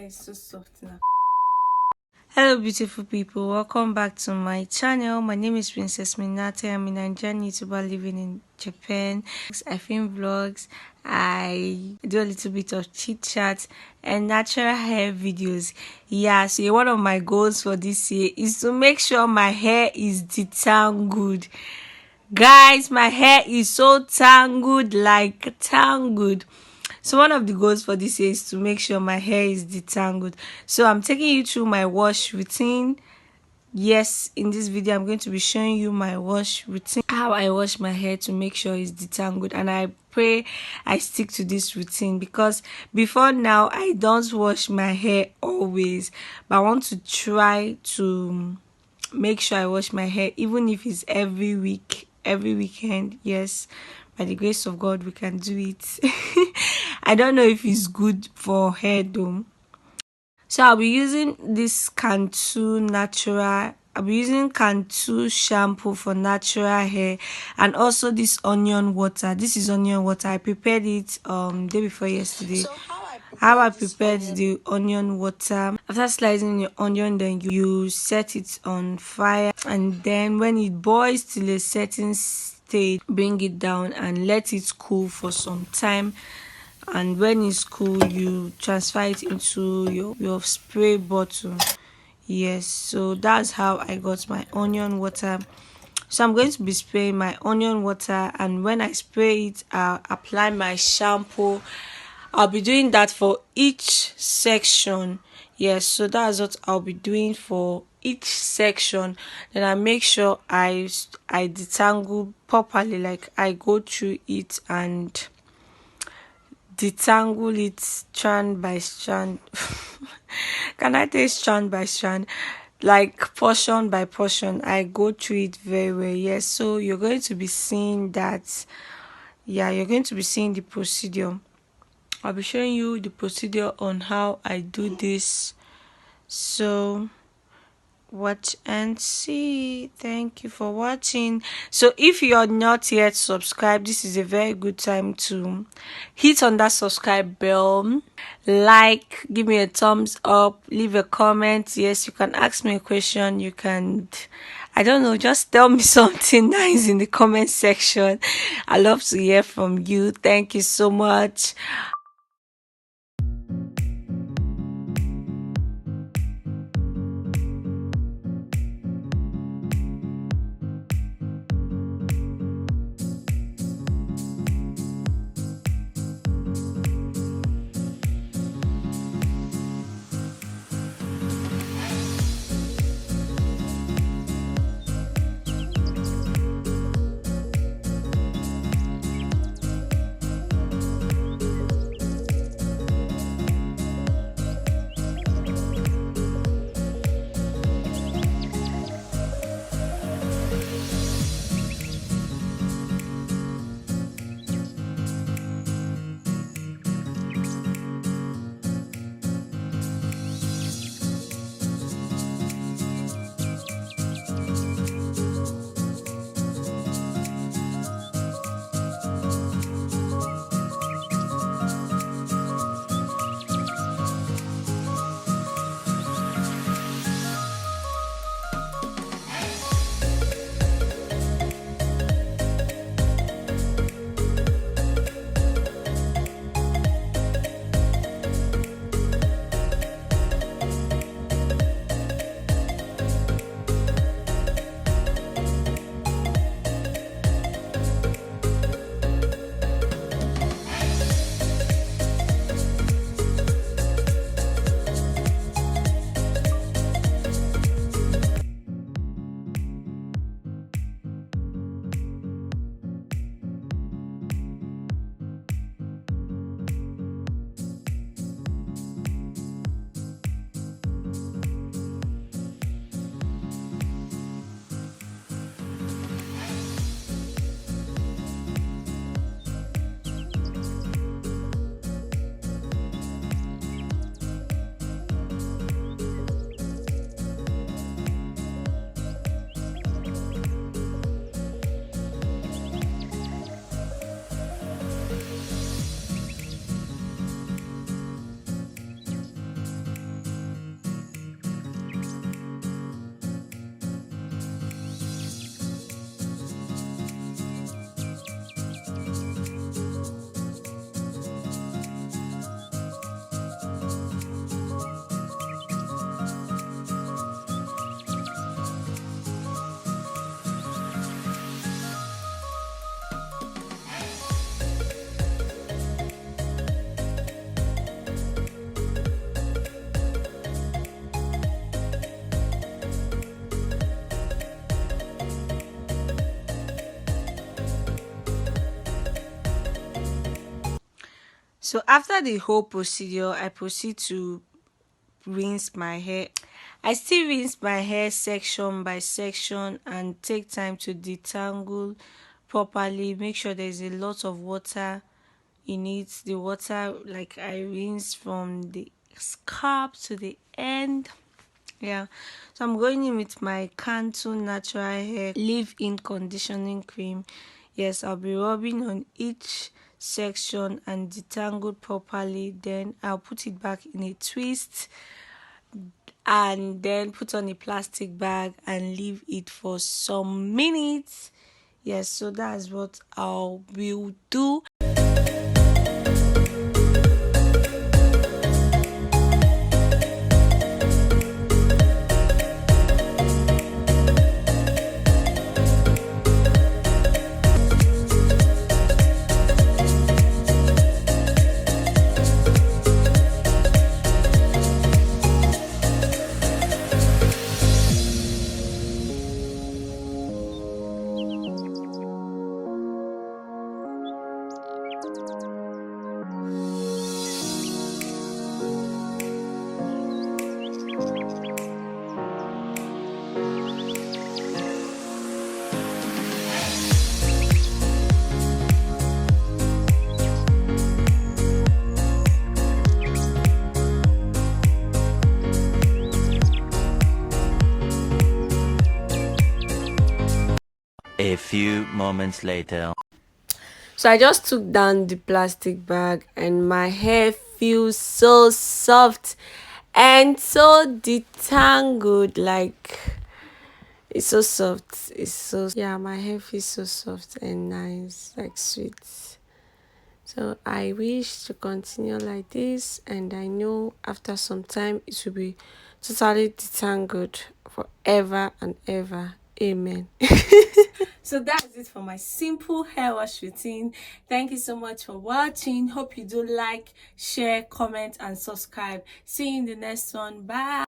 hair is so soft now. Hello beautiful people, welcome back to my channel. My name is Princess Minate. I'm a Nigerian YouTuber living in Japan. I film vlogs, I do a little bit of chit chat and natural hair videos. Yeah, so one of my goals for this year is to make sure my hair is detangled. Guys, my hair is so tangled, like tangled. So one of the goals for this year is to make sure my hair is detangled. So I'm taking you through my wash routine. Yes, in this video I'm going to be showing you my wash routine, how I wash my hair to make sure it's detangled, and I pray I stick to this routine because before now I don't wash my hair always, but I want to try to make sure I wash my hair even if it's every week, every weekend. Yes, by the grace of God we can do it. I don't know if it's good for hair though. So I'll be using this Cantu natural. I'll be using Cantu shampoo for natural hair, and also this onion water. This is onion water. I prepared it day before yesterday. So How I prepared the onion water. After slicing the onion, then you set it on fire, and then when it boils till a certain stage, bring it down and let it cool for some time. And when it's cool, you transfer it into your spray bottle. Yes, so that's how I got my onion water. So I'm going to be spraying my onion water, and when I spray it, I'll apply my shampoo. I'll be doing that for each section. Yes, so that's what I'll be doing for each section. Then I make sure I detangle properly, like I go through it and detangle it strand by strand. Can I say strand by strand? Like portion by portion. I go through it very well. Yes, so you're going to be seeing that. Yeah, you're going to be seeing the procedure. I'll be showing you the procedure on how I do this. So watch and see. Thank you for watching. So if you're not yet subscribed, this is a very good time to hit on that subscribe bell, like, give me a thumbs up, leave a comment. Yes, you can ask me a question, you can, I don't know, just tell me something nice in the comment section. I love to hear from you. Thank you so much. So after the whole procedure, I proceed to rinse my hair. I still rinse my hair section by section and take time to detangle properly. Make sure there's a lot of water in it. The water, like, I rinse from the scalp to the end. Yeah. So I'm going in with my Cantu natural hair leave-in conditioning cream. Yes, I'll be rubbing on each section and detangle properly. Then I'll put it back in a twist and then put on a plastic bag and leave it for some minutes. Yes, so that's what I will do. A few moments later. So I just took down the plastic bag and my hair feels so soft and so detangled. Like, it's so soft. It's so, yeah, my hair feels so soft and nice, like sweet. So I wish to continue like this, and I know after some time it will be totally detangled forever and ever. Amen. So that's it for my simple hair wash routine. Thank you so much for watching. Hope you do like, share, comment, and subscribe. See you in the next one. Bye.